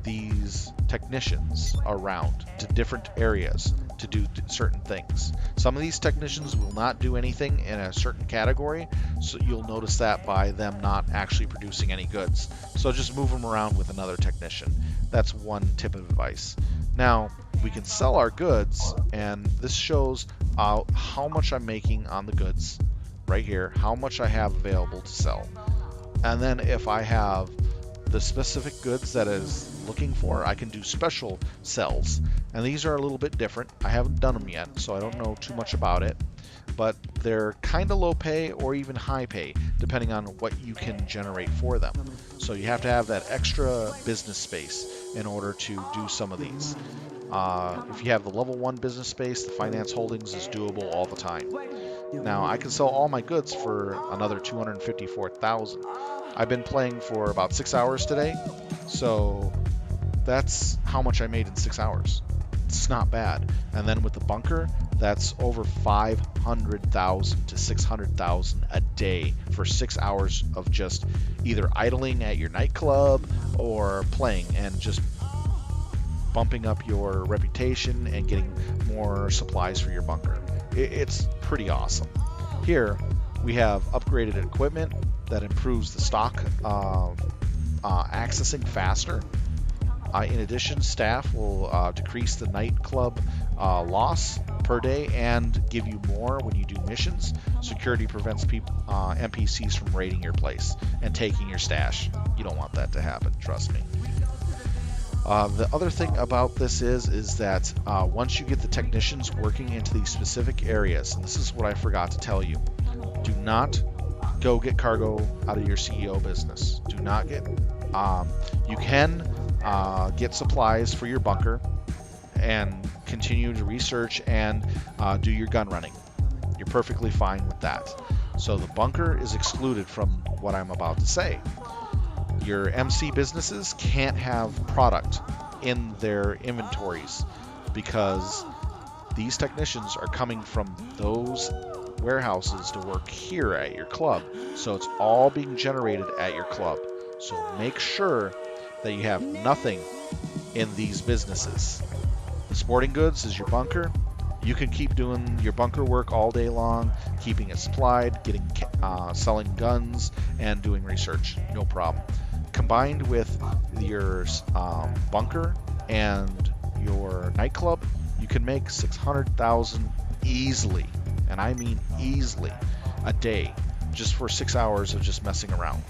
these technicians around to different areas to do certain things. Some of these technicians will not do anything in a certain category, so you'll notice that by them not actually producing any goods. So just move them around with another technician. That's one tip of advice. Now, we can sell our goods, and this shows how much I'm making on the goods right here, how much I have available to sell. And then if I have the specific goods that is looking for, I can do special sells, and these are a little bit different. I haven't done them yet, so I don't know too much about it, but they're kind of low pay or even high pay depending on what you can generate for them. So you have to have that extra business space in order to do some of these. If you have the level 1 business space, the finance holdings is doable all the time. Now I can sell all my goods for another 254,000. I've been playing for about 6 hours today, so that's how much I made in 6 hours. It's not bad. And then with the bunker, that's over 500,000 to 600,000 a day for 6 hours of just either idling at your nightclub or playing and just bumping up your reputation and getting more supplies for your bunker. It's pretty awesome. Here we have upgraded equipment that improves the stock accessing faster. In addition, staff will decrease the nightclub loss per day and give you more when you do missions. Security prevents NPCs from raiding your place and taking your stash. You don't want that to happen, trust me. The other thing about this is that once you get the technicians working into these specific areas, and this is what I forgot to tell you, do not go get cargo out of your CEO business. Do not get, you can get supplies for your bunker and continue to research and do your gun running. You're perfectly fine with that. So the bunker is excluded from what I'm about to say. Your MC businesses can't have product in their inventories. because these technicians are coming from those warehouses to work here at your club. So it's all being generated at your club. So make sure that you have nothing in these businesses. The sporting goods is your bunker. You can keep doing your bunker work all day long, keeping it supplied, selling guns, and doing research. No problem. Combined with your bunker and your nightclub, you can make 600,000 easily, and I mean easily, a day, just for 6 hours of just messing around.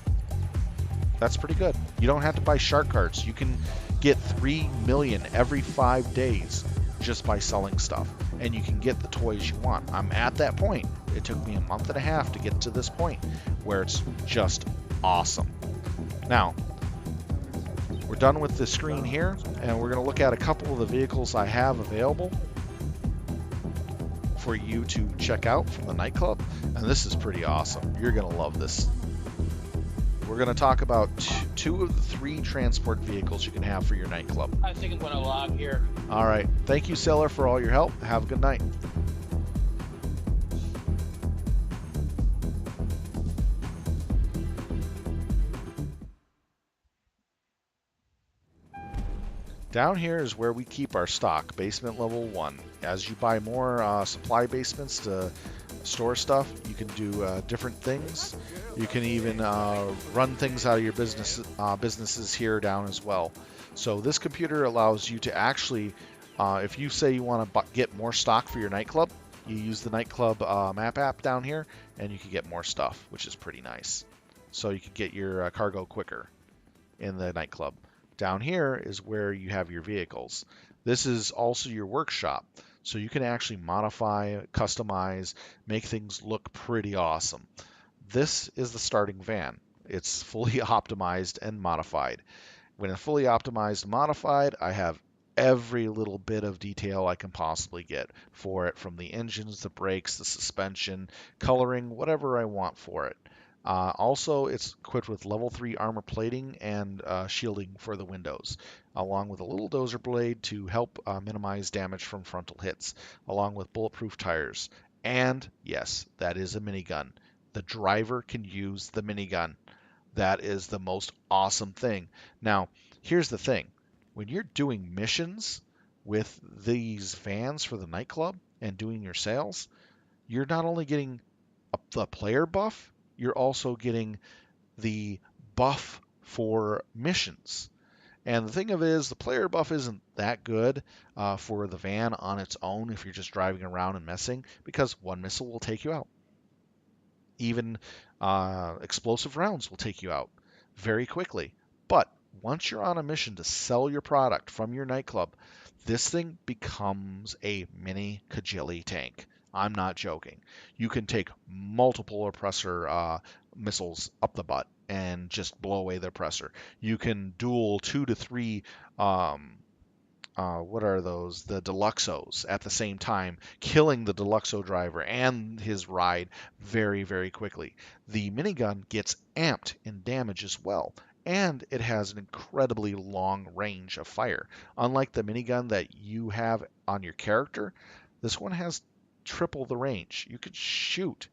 That's pretty good. You don't have to buy shark cards. You can get 3 million every 5 days just by selling stuff, and you can get the toys you want. I'm at that point. It took me a month and a half to get to this point where it's just awesome. Now, we're done with the screen here, and we're going to look at a couple of the vehicles I have available for you to check out from the nightclub, and this is pretty awesome. You're going to love this. We're going to talk about two of the 3 transport vehicles you can have for your nightclub. I think I'm going to log here. All right. Thank you, Sailor, for all your help. Have a good night. Down here is where we keep our stock, basement level 1. As you buy more supply basements to store stuff, you can do different things. You can even run things out of your businesses here down as well. So this computer allows you to actually, if you say you want to get more stock for your nightclub, you use the nightclub map app down here, and you can get more stuff, which is pretty nice. So you can get your cargo quicker in the nightclub. Down here is where you have your vehicles. This is also your workshop, so you can actually modify, customize, make things look pretty awesome. This is the starting van. It's fully optimized and modified. When it's fully optimized and modified, I have every little bit of detail I can possibly get for it, from the engines, the brakes, the suspension, coloring, whatever I want for it. Also, it's equipped with level 3 armor plating and shielding for the windows, along with a little dozer blade to help minimize damage from frontal hits, along with bulletproof tires. And yes, that is a minigun. The driver can use the minigun. That is the most awesome thing. Now, here's the thing. When you're doing missions with these vans for the nightclub and doing your sales, you're not only getting the player buff, you're also getting the buff for missions. And the thing of it is, the player buff isn't that good for the van on its own if you're just driving around and messing, because one missile will take you out. Even explosive rounds will take you out very quickly. But once you're on a mission to sell your product from your nightclub, this thing becomes a mini Kajili tank. I'm not joking. You can take multiple oppressor missiles up the butt and just blow away the oppressor. You can duel 2 to 3 what are those? The Deluxos at the same time, killing the Deluxo driver and his ride very, very quickly. The minigun gets amped in damage as well, and it has an incredibly long range of fire. Unlike the minigun that you have on your character, this one has triple the range. You could shoot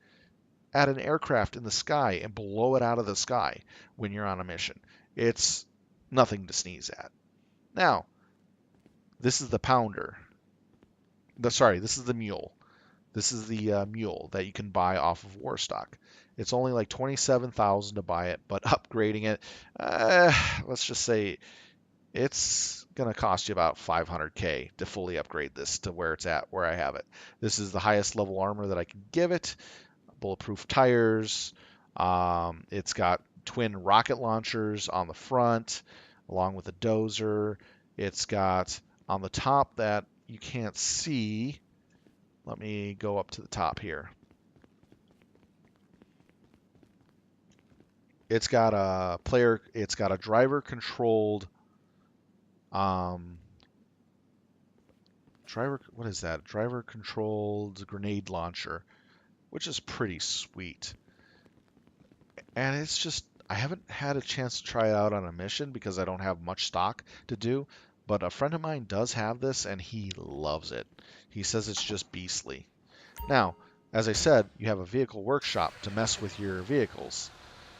at an aircraft in the sky and blow it out of the sky when you're on a mission. It's nothing to sneeze at. Now, this is the pounder. This is the mule. This is the mule that you can buy off of Warstock. It's only like 27,000 to buy it, but upgrading it, let's just say it's gonna cost you about 500K to fully upgrade this to where it's at, where I have it. This is the highest level armor that I can give it. Bulletproof tires. It's got twin rocket launchers on the front, along with a dozer. It's got on the top that you can't see. Let me go up to the top here. It's got a driver controlled what is that? Driver controlled grenade launcher, which is pretty sweet. And it's just, I haven't had a chance to try it out on a mission because I don't have much stock to do, But a friend of mine does have this and he loves it. He says it's just beastly. Now, as I said, you have a vehicle workshop to mess with your vehicles.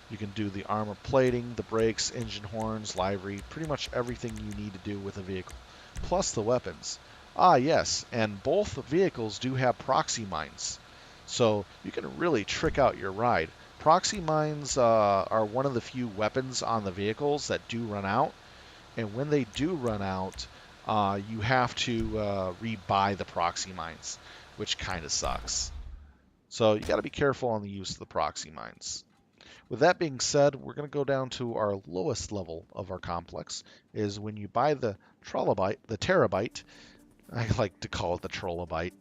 You can do the armor plating, the brakes, engine horns, livery, pretty much everything you need to do with a vehicle, plus the weapons. Ah, yes, and both vehicles do have proxy mines, so you can really trick out your ride. Proxy mines are one of the few weapons on the vehicles that do run out, and when they do run out, you have to rebuy the proxy mines, which kind of sucks. So you got to be careful on the use of the proxy mines. With that being said, we're going to go down to our lowest level of our complex, is when you buy the trilobite, the terabyte. I like to call it the trilobite.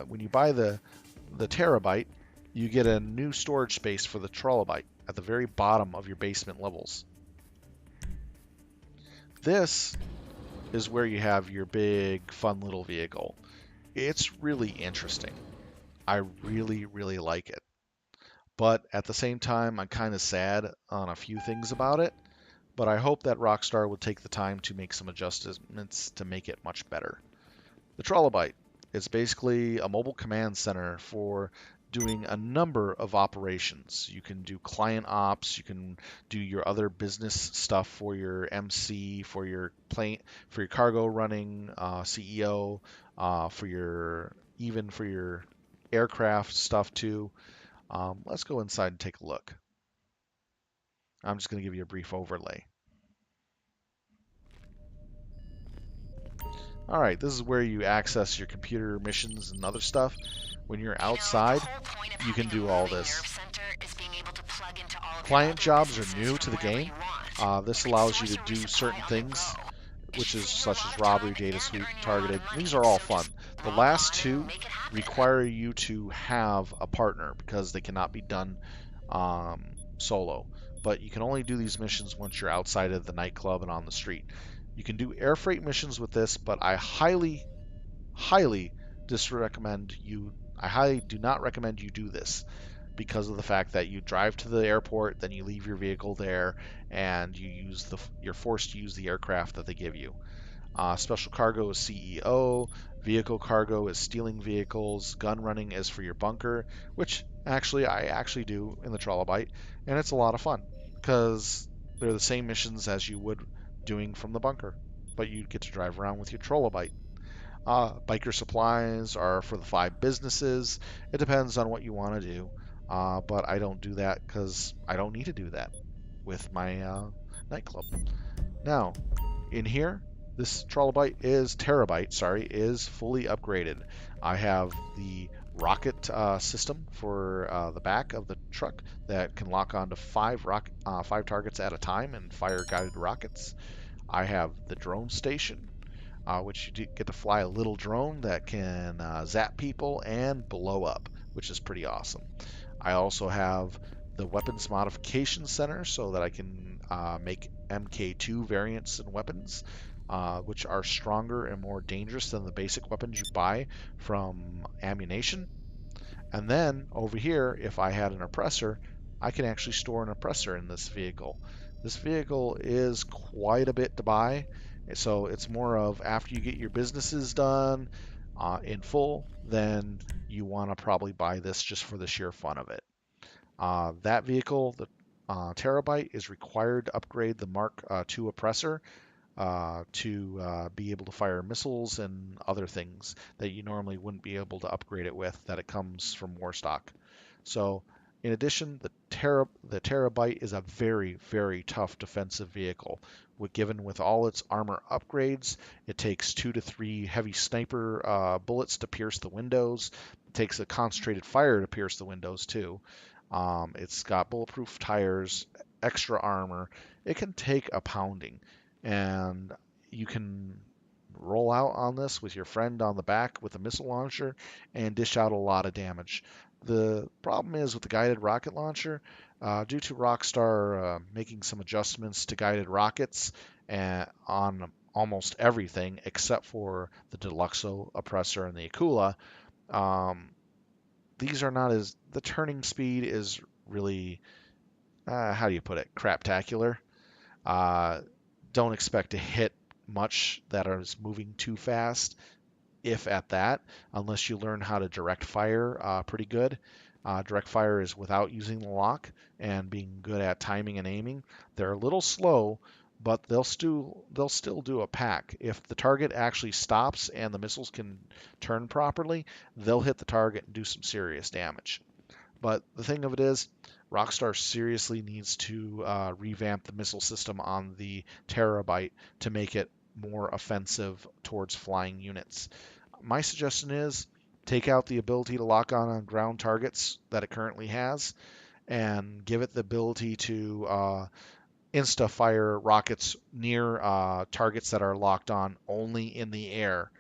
When you buy the terabyte, you get a new storage space for the trilobite at the very bottom of your basement levels. This is where you have your big, fun little vehicle. It's really interesting. I really, really like it. But at the same time, I'm kind of sad on a few things about it. But I hope that Rockstar will take the time to make some adjustments to make it much better. The Trilobite is basically a mobile command center for doing a number of operations. You can do client ops, you can do your other business stuff for your MC, for your plane, for your cargo running, CEO, for your even for your aircraft stuff too. Let's go inside and take a look. I'm just going to give you a brief overlay. All right, this is where you access your computer missions and other stuff. When you're outside, you can do all this. Client jobs are new to the game. This allows you to do certain things, which is such as robbery, data sweep, targeted. These are all fun. The last two require you to have a partner because they cannot be done solo. But you can only do these missions once you're outside of the nightclub and on the street. You can do air freight missions with this, but I highly disrecommend you. I highly do not recommend you do this because of the fact that you drive to the airport, then you leave your vehicle there, and you're forced to use the aircraft that they give you. Special cargo is CEO. Vehicle cargo is stealing vehicles. Gun running is for your bunker, which actually I actually do in the Trilobite, and it's a lot of fun because they're the same missions as you would doing from the bunker, but you get to drive around with your Trilobite. Biker supplies are for the 5 businesses. It depends on what you want to do, but I don't do that because I don't need to do that with my nightclub. Now, in here, this terabyte, sorry, is fully upgraded. I have the rocket system for the back of the truck that can lock onto 5 targets at a time and fire guided rockets. I have the drone station, which you get to fly a little drone that can zap people and blow up, which is pretty awesome. I also have the weapons modification center so that I can make MK2 variants and weapons, which are stronger and more dangerous than the basic weapons you buy from ammunition. And then over here, if I had an oppressor, I can actually store an oppressor in this vehicle. This vehicle is quite a bit to buy, so it's more of after you get your businesses done in full, then you want to probably buy this just for the sheer fun of it. That vehicle, the Terabyte, is required to upgrade the Mark II oppressor to be able to fire missiles and other things that you normally wouldn't be able to upgrade it with, that it comes from war stock. So, in addition, the Terabyte is a very, very tough defensive vehicle. Given with all its armor upgrades, it takes 2 to 3 heavy sniper bullets to pierce the windows. It takes a concentrated fire to pierce the windows too. It's got bulletproof tires, extra armor. It can take a pounding, and you can roll out on this with your friend on the back with a missile launcher and dish out a lot of damage. The problem is with the guided rocket launcher, due to Rockstar making some adjustments to guided rockets on almost everything except for the Deluxo oppressor and the Akula, um, these are not as the turning speed is really how do you put it, craptacular. Uh, don't expect to hit much that is moving too fast, if at that, unless you learn how to direct fire pretty good. Direct fire is without using the lock and being good at timing and aiming. They're a little slow, but they'll still do a pack. If the target actually stops and the missiles can turn properly, they'll hit the target and do some serious damage. But the thing of it is, Rockstar seriously needs to revamp the missile system on the Terabyte to make it more offensive towards flying units. My suggestion is take out the ability to lock on ground targets that it currently has and give it the ability to insta fire rockets near targets that are locked on only in the air,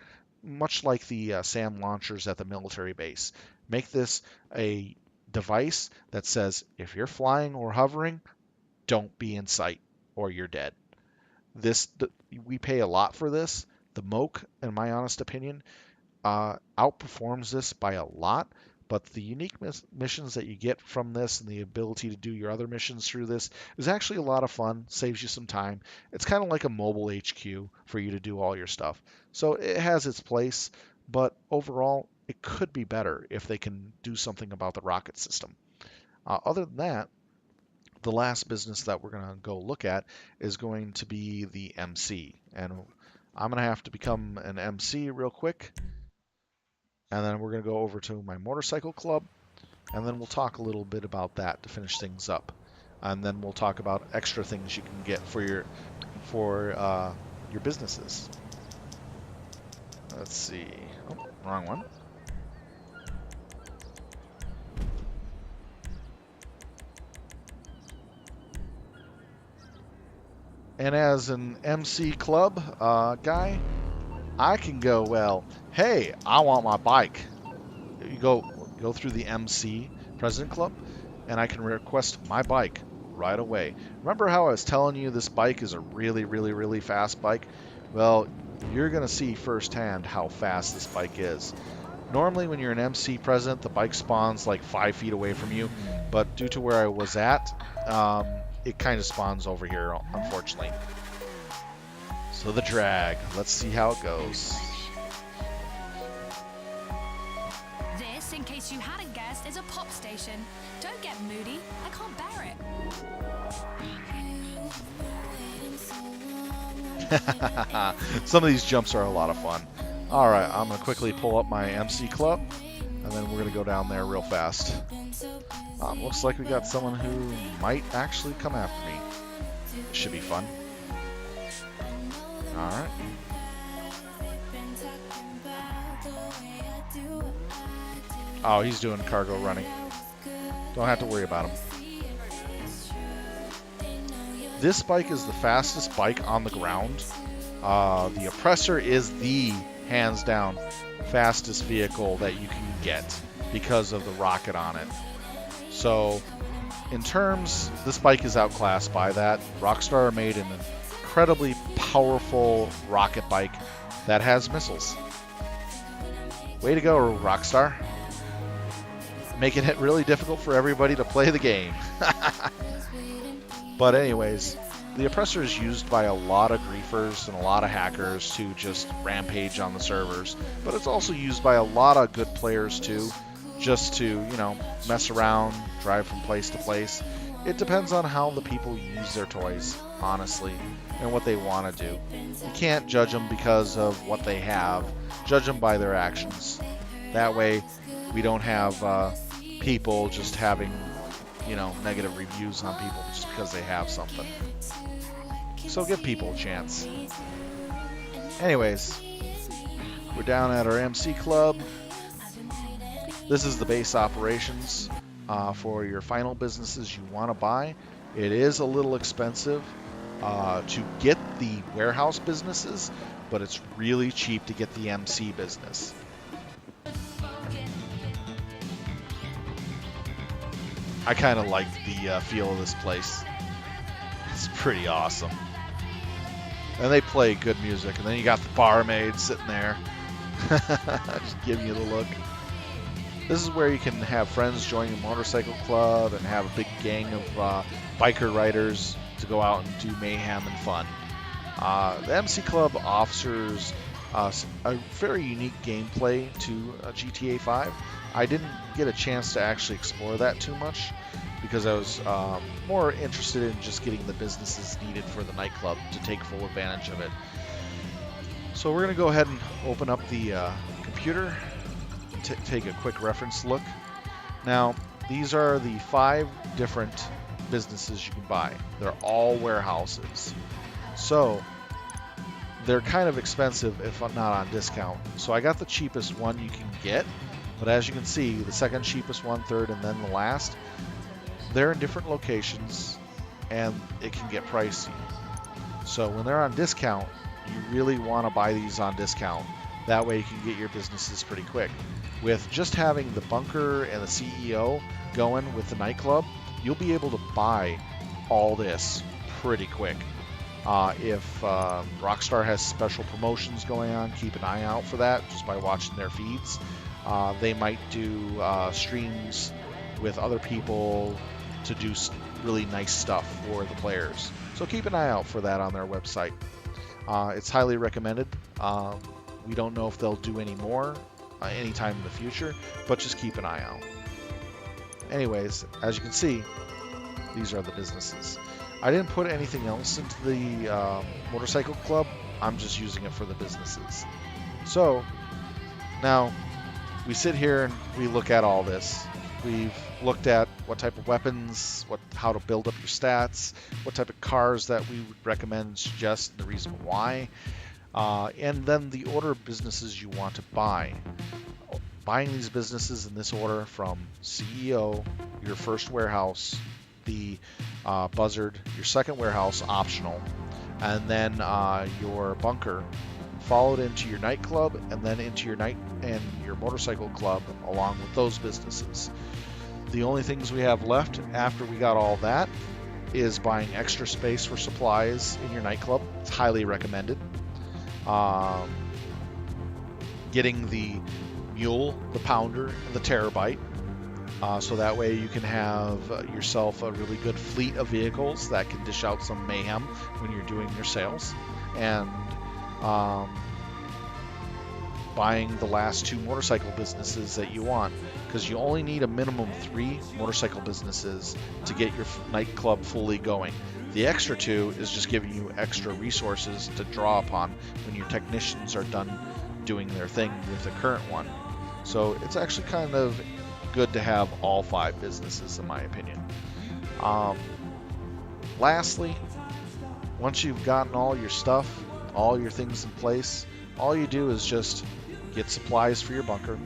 much like the SAM launchers at the military base. Make this a device that says if you're flying or hovering, don't be in sight or you're dead. This we pay a lot for this. The Moke, in my honest opinion, outperforms this by a lot. But the unique missions that you get from this and the ability to do your other missions through this is actually a lot of fun, saves you some time. It's kind of like a mobile HQ for you to do all your stuff. So it has its place, but overall, it could be better if they can do something about the rocket system. Other than that, the last business that we're going to go look at is going to be the MC. And I'm going to have to become an MC real quick. And then we're going to go over to my motorcycle club, and then we'll talk a little bit about that to finish things up. And then we'll talk about extra things you can get for your businesses. Let's see. Oh, wrong one. And as an MC club guy, I can go, well, hey, I want my bike. You go through the MC President Club, and I can request my bike right away. Remember how I was telling you this bike is a really, really, really fast bike? Well, you're going to see firsthand how fast this bike is. Normally, when you're an MC President, the bike spawns like 5 feet away from you, but due to where I was at, it kind of spawns over here, unfortunately. So the drag, let's see how it goes. This, in case you hadn't guessed, is a pop station. Don't get moody, I can't bear it. Some of these jumps are a lot of fun. Alright, I'm going to quickly pull up my MC club, and then we're going to go down there real fast. Looks like we got someone who might actually come after me. It should be fun. Alright. Oh, he's doing cargo running. Don't have to worry about him. This bike is the fastest bike on the ground. The Oppressor is the, hands down, fastest vehicle that you can get because of the rocket on it. So, in terms, this bike is outclassed by that. Rockstar made an incredibly powerful rocket bike that has missiles. Way to go, Rockstar. Making it really difficult for everybody to play the game. But anyways, the Oppressor is used by a lot of griefers and a lot of hackers to just rampage on the servers. But it's also used by a lot of good players too, just to, you know, mess around, drive from place to place. It depends on how the people use their toys, honestly, and what they want to do. You can't judge them because of what they have. Judge them by their actions. That way, we don't have people just having, you know, negative reviews on people just because they have something. So give people a chance. Anyways, we're down at our MC club. This is the base operations for your final businesses you want to buy. It is a little expensive to get the warehouse businesses, but it's really cheap to get the MC business. I kind of like the feel of this place. It's pretty awesome. And they play good music. And then you got the barmaid sitting there. Just giving you the look. This is where you can have friends join your motorcycle club and have a big gang of biker riders to go out and do mayhem and fun. The MC Club offers a very unique gameplay to GTA 5. I didn't get a chance to actually explore that too much because I was more interested in just getting the businesses needed for the nightclub to take full advantage of it. So we're going to go ahead and open up the computer and take a quick reference look. Now, these are the 5 different businesses you can buy. They're all warehouses. So they're kind of expensive if not on discount. So I got the cheapest one you can get, but as you can see, the second cheapest one, third, and then the last, they're in different locations and it can get pricey. So when they're on discount, you really want to buy these on discount. That way you can get your businesses pretty quick. With just having the bunker and the CEO going with the nightclub, you'll be able to buy all this pretty quick. If Rockstar has special promotions going on, keep an eye out for that just by watching their feeds. They might do streams with other people to do really nice stuff for the players. So keep an eye out for that on their website. It's highly recommended. We don't know if they'll do any more anytime in the future, but just keep an eye out. Anyways, as you can see, these are the businesses. I didn't put anything else into the motorcycle club. I'm just using it for the businesses. So now we sit here and we look at all this. We've looked at what type of weapons, how to build up your stats, what type of cars that we would recommend and suggest, and the reason why, and then the order of businesses you want to buy. Buying these businesses in this order from CEO, your first warehouse, the Buzzard, your second warehouse, optional, and then your bunker, followed into your nightclub, and then into your your motorcycle club along with those businesses. The only things we have left after we got all that is buying extra space for supplies in your nightclub. It's highly recommended. Getting the mule, the pounder, and the terabyte. So that way you can have yourself a really good fleet of vehicles that can dish out some mayhem when you're doing your sales. And buying the last 2 motorcycle businesses that you want, because you only need a minimum 3 motorcycle businesses to get your nightclub fully going. The extra 2 is just giving you extra resources to draw upon when your technicians are done doing their thing with the current one. So it's actually kind of good to have all 5 businesses, in my opinion. Lastly, once you've gotten all your stuff, all your things in place, all you do is just get supplies for your bunker,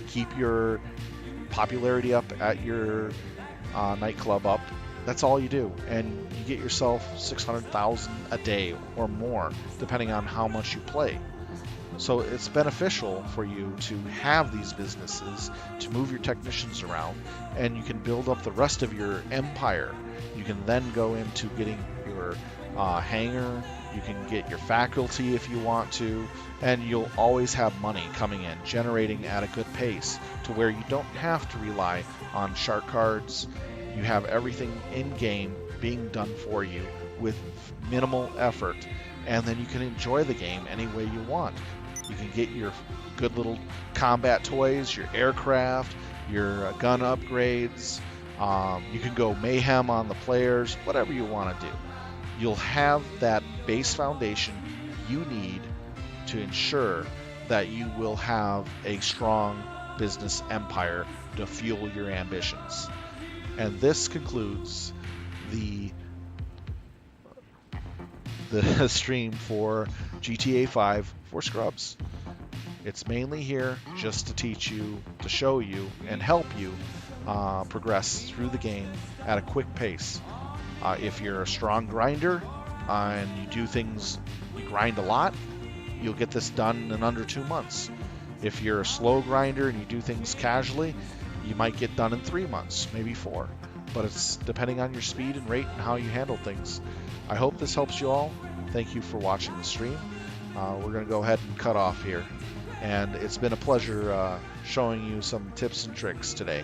keep your popularity up at your nightclub up. That's all you do, and you get yourself 600,000 a day or more, depending on how much you play. So it's beneficial for you to have these businesses, to move your technicians around, and you can build up the rest of your empire. You can then go into getting your hangar, you can get your faculty if you want to, and you'll always have money coming in, generating at a good pace to where you don't have to rely on shark cards. You have everything in-game being done for you with minimal effort, and then you can enjoy the game any way you want. You can get your good little combat toys, your aircraft, your gun upgrades. You can go mayhem on the players, whatever you want to do. You'll have that base foundation you need to ensure that you will have a strong business empire to fuel your ambitions. And this concludes the stream for GTA 5 for Scrubs. It's mainly here just to teach you, to show you, and help you progress through the game at a quick pace. If you're a strong grinder and you do things, you grind a lot, you'll get this done in under 2 months. If you're a slow grinder and you do things casually, you might get done in 3 months, maybe 4. But it's depending on your speed and rate and how you handle things. I hope this helps you all. Thank you for watching the stream. We're going to go ahead and cut off here. And it's been a pleasure showing you some tips and tricks today.